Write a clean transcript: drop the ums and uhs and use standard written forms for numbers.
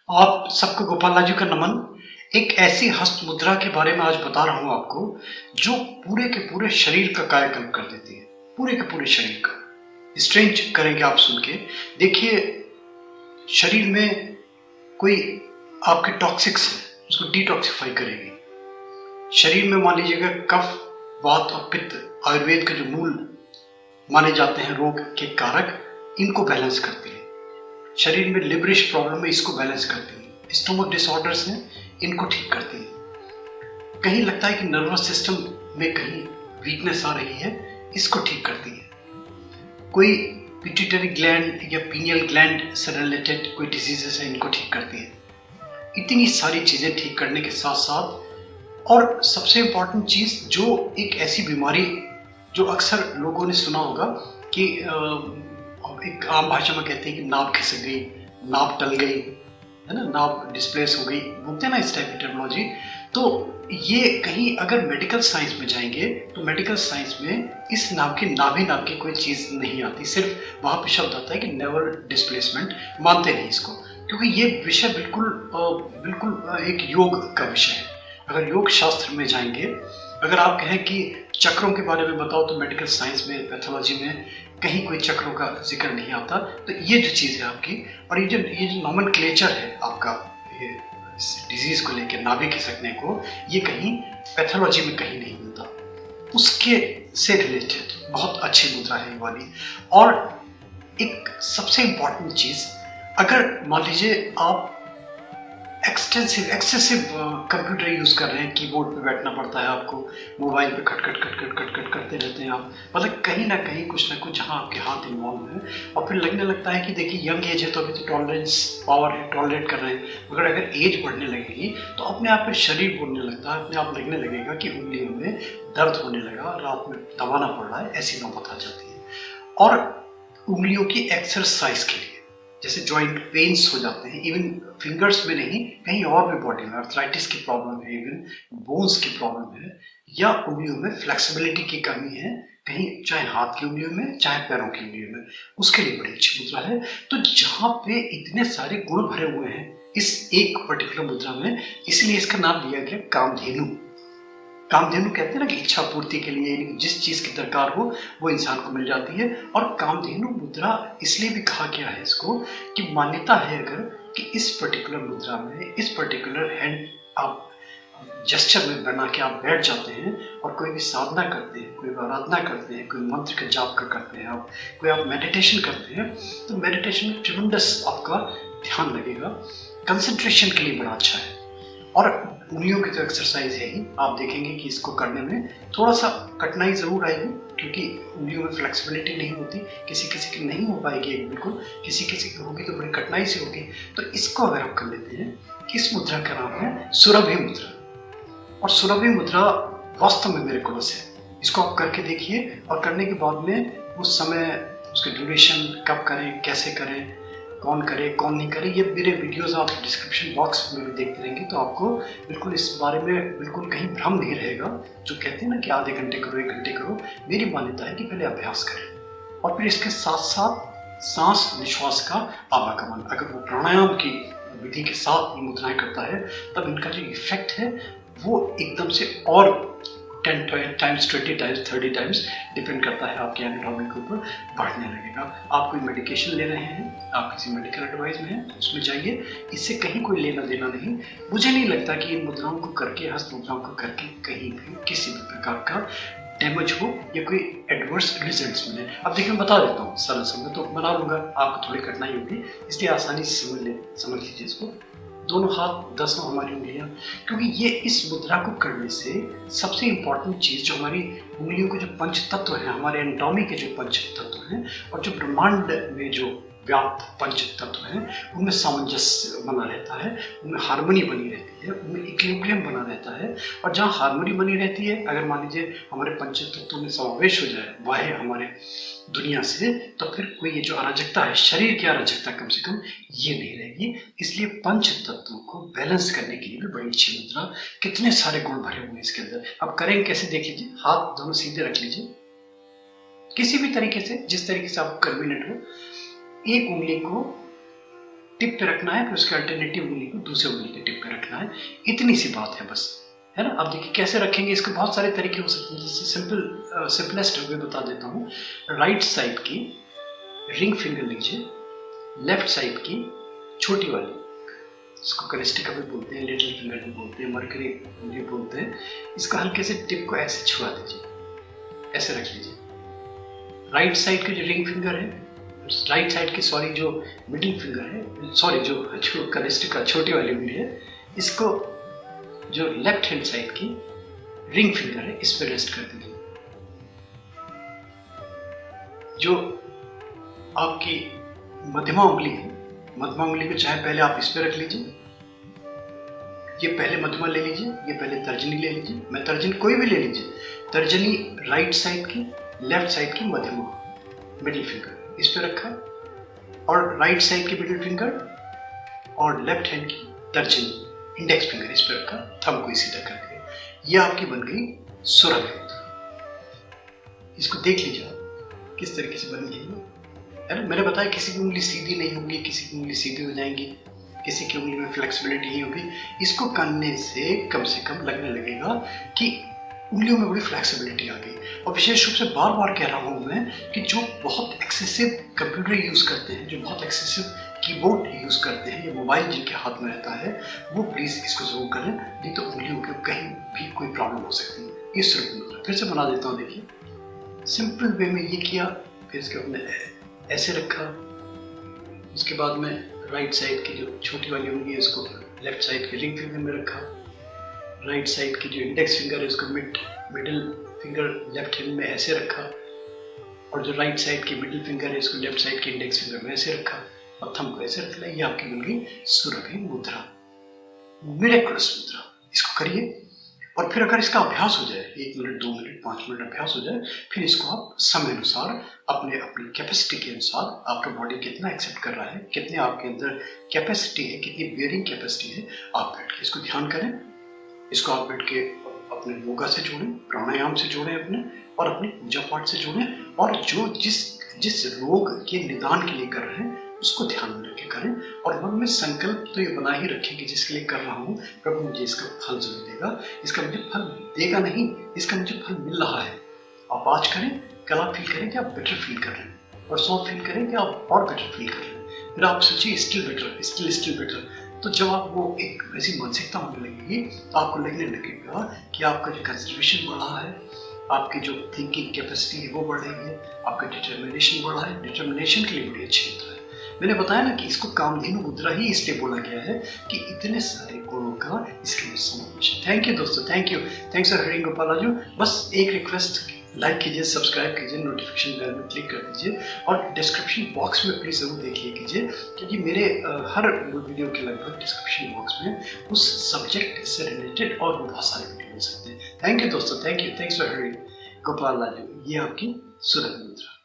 आप सबको गोपाल जी का नमन। एक ऐसी हस्त मुद्रा के बारे में आज बता रहा हूं आपको, जो पूरे के पूरे शरीर का कायाकल्प कर देती है, पूरे के पूरे शरीर का। स्ट्रेंज करेंगे आप सुन के। देखिए, शरीर में कोई आपके टॉक्सिक्स है, उसको डिटॉक्सिफाई करेगी। शरीर में मान लीजिएगा कफ, वात और पित्त आयुर्वेद के जो मूल माने जाते हैं रोग के कारक, इनको बैलेंस करती है। शरीर में लिवरिश प्रॉब्लम है, इसको बैलेंस करती है। स्टोमक डिसऑर्डर्स हैं, इनको ठीक करती है। कहीं लगता है कि नर्वस सिस्टम में कहीं वीकनेस आ रही है, इसको ठीक करती है। कोई पिट्यूटरी ग्लैंड या पीनियल ग्लैंड से रिलेटेड कोई डिजीजेस है, इनको ठीक करती है। इतनी सारी चीजें ठीक करने के साथ साथ, और सबसे इंपॉर्टेंट चीज, जो एक ऐसी बीमारी जो अक्सर लोगों ने सुना होगा कि एक आम भाषा में कहते हैं कि नाभ खिसक गई, नाभ टल गई, है ना, नाभ डिस्प्लेस हो गई, बोलते हैं ना इस टाइप की टेक्नोलॉजी। तो ये कहीं अगर मेडिकल साइंस में जाएंगे तो मेडिकल साइंस में इस नाभ की कोई चीज नहीं आती। सिर्फ वहां पे शब्द आता है कि नेवर डिस्प्लेसमेंट, मानते नहीं इसको, क्योंकि ये विषय बिल्कुल एक योग का विषय है। अगर योग शास्त्र में जाएंगे, अगर आप कहें कि चक्रों के बारे में बताओ, तो मेडिकल साइंस में, पैथोलॉजी में कहीं कोई चक्रों का जिक्र नहीं आता। तो ये जो चीज़ है आपकी, और ये जो नॉमेनक्लेचर है आपका, ये डिजीज को लेकर नाभि खिसकने को, ये कहीं पैथोलॉजी में कहीं नहीं मिलता। उसके से रिलेटेड बहुत अच्छी मुद्रा है ये वाली। और एक सबसे इंपॉर्टेंट चीज, अगर मान लीजिए आप एक्सेसिव कंप्यूटर यूज कर रहे हैं, कीबोर्ड पे बैठना पड़ता है आपको, मोबाइल पे खट खट खट खट खट खट करते रहते हैं आप, मतलब कहीं ना कुछ जहाँ आपके हाथ इन्वॉल्व है, और फिर लगने लगता है कि देखिए यंग एज है तो अभी तो टॉलरेंस पावर है, टॉलरेट कर रहे हैं। मगर अगर एज बढ़ने लगेगी तो अपने आप में शरीर बोलने लगता है, अपने आप लगने लगेगा कि उंगलियों में दर्द होने लगा, रात में दबाना पड़ रहा है, ऐसी नौबत आ जाती है। और उंगलियों की एक्सरसाइज के लिए, जैसे जॉइंट पेन्स हो जाते हैं, इवन फिंगर्स में नहीं, कहीं और भी बॉडी में अर्थराइटिस की प्रॉब्लम है, इवन बोन्स की प्रॉब्लम है, या उंगलियों में फ्लेक्सिबिलिटी की कमी है, कहीं चाहे हाथ की उंगलियों में चाहे पैरों की उंगलियों में, उसके लिए बड़ी अच्छी मुद्रा है। तो जहाँ पे इतने सारे गुण भरे हुए हैं इस एक पर्टिकुलर मुद्रा में, इसलिए इसका नाम दिया गया कामधेनु। कामधेनु कहते हैं ना कि इच्छा पूर्ति के लिए जिस चीज की दरकार हो वो इंसान को मिल जाती है। और कामधेनु मुद्रा इसलिए भी कहा गया है इसको, कि मान्यता है अगर कि इस पर्टिकुलर मुद्रा में, इस पर्टिकुलर हैंड आप जेस्चर में बना के आप बैठ जाते हैं और कोई भी साधना करते हैं, कोई आराधना करते हैं, कोई मंत्र का जाप करते हैं, आप कोई आप मेडिटेशन करते हैं, तो मेडिटेशन में ट्रिमेंडस आपका ध्यान लगेगा, कंसंट्रेशन के लिए बड़ा अच्छा है। और उंगलियों की तो एक्सरसाइज है ही, आप देखेंगे कि इसको करने में थोड़ा सा कठिनाई जरूर आएगी, क्योंकि उंगलियों में फ्लेक्सिबिलिटी नहीं होती, किसी किसी की नहीं हो पाएगी बिल्कुल, किसी किसी की होगी तो बड़ी कठिनाई से होगी। तो इसको अगर आप कर लेते हैं, इस मुद्रा का नाम है सुरभि मुद्रा। और सुरभि मुद्रा वास्तव में मिरेकलस है। इसको आप करके देखिए, और करने के बाद में उस समय उसके ड्यूरेशन, कब करें, कैसे करें, कौन करे कौन नहीं करे, ये मेरे वीडियोस आप डिस्क्रिप्शन बॉक्स में भी देखते रहेंगे, तो आपको बिल्कुल इस बारे में बिल्कुल कहीं भ्रम नहीं रहेगा। जो कहते हैं ना कि आधे घंटे करो, 1 घंटे करो, मेरी मान्यता है कि पहले अभ्यास करें, और फिर इसके साथ साथ सांस निश्वास का आवागमन, अगर वो प्राणायाम की विधि के साथ ये मुद्राएं करता है, तब इनका जो इफेक्ट है वो एकदम से और 10 टाइम्स, 20 टाइम्स, 30 टाइम्स डिपेंड करता है आपके एनाटॉमी के ऊपर, बढ़ने लगेगा। आप कोई मेडिकेशन ले रहे हैं, आप किसी मेडिकल एडवाइस में हैं, तो उसमें जाइए, इससे कहीं कोई लेना देना नहीं। मुझे नहीं लगता कि इन मुद्राओं को करके, हस्त मुद्राओं को करके कहीं भी किसी भी प्रकार का डैमेज हो या कोई एडवर्स रिजल्ट्स मिले। अब देखिए, मैं बता देता हूँ सरल समय, तो बना लूंगा, आपको थोड़ी कठिनाई होगी, इसलिए आसानी से समझ लीजिए इसको। दोनों हाथ 10 हमारी उंगलियां, क्योंकि ये इस मुद्रा को करने से सबसे इंपॉर्टेंट चीज, जो हमारी उंगलियों के जो पंच तत्व हैं, हमारे एनाटॉमी के जो पंच तत्व हैं, और जो ब्रह्मांड में जो व्याप्त पंच तत्व हैं, उनमें सामंजस्य बना रहता है, उनमें हार्मनी बनी रहती है, उनमें इक्विलिब्रियम बना रहता है। और जहाँ हार्मनी बनी रहती है, अगर मान लीजिए हमारे पंच तत्वों में समावेश हो जाए वाहे हमारे दुनिया से, तो फिर कोई ये जो अराजकता है, शरीर की अराजकता कम से कम ये नहीं रहेगी। इसलिए पंच तत्वों को बैलेंस करने के लिए भी बड़ी अच्छी मुद्रा, कितने सारे गुण भरे हुए हैं इसके अंदर। अब करेंगे कैसे, देख लीजिए, हाथ दोनों सीधे रख लीजिए, किसी भी तरीके से, जिस तरीके से आपको कन्वीनियंट हो। एक उंगली को टिप पे रखना है, फिर उसके अल्टरनेटिव उंगली को दूसरे उंगली के टिप पे रखना है। इतनी सी बात है बस, है ना। अब देखिए कैसे रखेंगे, इसके बहुत सारे तरीके हो सकते हैं। जैसे सिंपलेस्ट वे बता देता हूँ। राइट साइड की रिंग फिंगर लीजिए, लेफ्ट साइड की छोटी वाली, इसको करेस्टिका भी बोलते हैं, लिटिल फिंगर भी बोलते हैं, मरकरी भी बोलते हैं, इसको हल्के से टिप को ऐसे छुआ दीजिए, ऐसे रख लीजिए। राइट साइड की जो रिंग फिंगर है, राइट साइड की सॉरी जो मिडिल फिंगर है, सॉरी जो करेस्टिका छोटी वाली उंगली है, इसको जो लेफ्ट हैंड साइड की रिंग फिंगर है इस पर रेस्ट कर दीजिए। जो आपकी मध्यमा उंगली है, मध्यमा उंगली को चाहे पहले आप इस पे रख लीजिए, ये पहले मध्यमा ले लीजिए, ये पहले तर्जनी ले लीजिए, मैं तर्जनी कोई भी ले लीजिए। तर्जनी राइट साइड की, लेफ्ट साइड की मध्यमा मिडिल फिंगर इस पे रखा, और राइट साइड की मिडिल फिंगर और लेफ्ट हैंड की तर्जनी इंडेक्स फिंगर इस पे रखा, थंब को सीधा कर दिया। ये आपकी बन गई सुरभ मुद्रा। इसको देख लीजिए आप किस तरीके से बनी है ना। मैंने बताया किसी की उंगली सीधी नहीं होगी, किसी की उंगली सीधी हो जाएंगी, किसी की उंगली में फ्लेक्सिबिलिटी नहीं होगी। इसको करने से कम लगने लगेगा कि उंगलियों में बड़ी फ्लेक्सिबिलिटी आ गई। और विशेष रूप से बार बार कह रहा हूँ मैं कि जो बहुत एक्सेसिव कंप्यूटर यूज करते हैं, जो बहुत एक्सेसिव कीबोर्ड यूज करते हैं, या मोबाइल जिनके हाथ में रहता है, वो प्लीज इसको जरूर करें, नहीं तो उंगलियों के कहीं भी कोई प्रॉब्लम हो सकती है। ये सुरभ मुद्रा फिर से बना देता हूँ। देखिए सिंपल वे में ये किया, फिर इसके अपने ऐसे रखा, उसके बाद में राइट साइड की जो छोटी वाली उंगली है उसको लेफ्ट साइड के रिंग फिंगर में रखा, राइट साइड की जो इंडेक्स फिंगर है उसको मिडिल फिंगर लेफ्ट हैंड में ऐसे रखा, और जो राइट साइड की मिडिल फिंगर है उसको लेफ्ट साइड के इंडेक्स फिंगर में ऐसे रखा, और थंब को ऐसे रख लिया। ये आपकी बन गई सुरभि मुद्रा, मिरेकुलस मुद्रा। इसको करिए, और फिर अगर इसका अभ्यास हो जाए, 1 मिनट 2 मिनट 5 मिनट अभ्यास हो जाए, फिर इसको आप समय अनुसार अपनी कैपेसिटी के अनुसार, आपका बॉडी कितना एक्सेप्ट कर रहा है, कितने आपके अंदर कैपेसिटी है, कितनी बियरिंग कैपेसिटी है, आप बैठ के इसको ध्यान करें। इसको आप बैठ के अपने योगा से जोड़ें, प्राणायाम से जोड़ें अपने, और अपनी पूजा पाठ से जोड़ें, और जो जिस रोग के निदान के लिए कर रहे हैं उसको ध्यान में रख के करें, और मन में संकल्प तो ये बना ही रखें कि जिसके लिए कर रहा हूँ प्रभु मुझे इसका फल जरूर देगा, इसका मुझे फल देगा नहीं, इसका मुझे फल मिल रहा है। आप आज करें, कल आप फील करें कि आप बेटर फील कर रहे हैं, और सौ फील करें कि आप और बेटर फील कर रहे हैं, फिर आप सोचिए स्टिल बेटर, स्टिल बेटर। तो जब आप वो एक वैसी मानसिकता होने लगेगी तो आपको लगने लगेगा कि आपका जो कंसंट्रेशन बढ़ा है, आपकी जो थिंकिंग कैपेसिटी है वो बढ़ रही है, आपका डिटर्मिनेशन बढ़ा है। डिटर्मिनेशन के लिए बड़ी अच्छी मुद्रा है। मैंने बताया ना कि इसको कामधेनु मुद्रा ही इसलिए बोला गया है कि इतने सारे गुणों का इसके अंदर समावेश है। थैंक यू दोस्तों, thank you, thanks for hearing Gopalaju. बस एक रिक्वेस्ट, लाइक कीजिए, सब्सक्राइब कीजिए, नोटिफिकेशन बेल में क्लिक कर दीजिए, और डिस्क्रिप्शन बॉक्स में प्लीज जरूर देखिए कीजिए, क्योंकि मेरे हर वीडियो के लगभग डिस्क्रिप्शन बॉक्स में उस सब्जेक्ट से रिलेटेड और बहुत सारे वीडियो मिल सकते हैं। थैंक यू दोस्तों, thank you, thanks for hearing Gopalaju. ये आपकी सुरभ मुद्रा।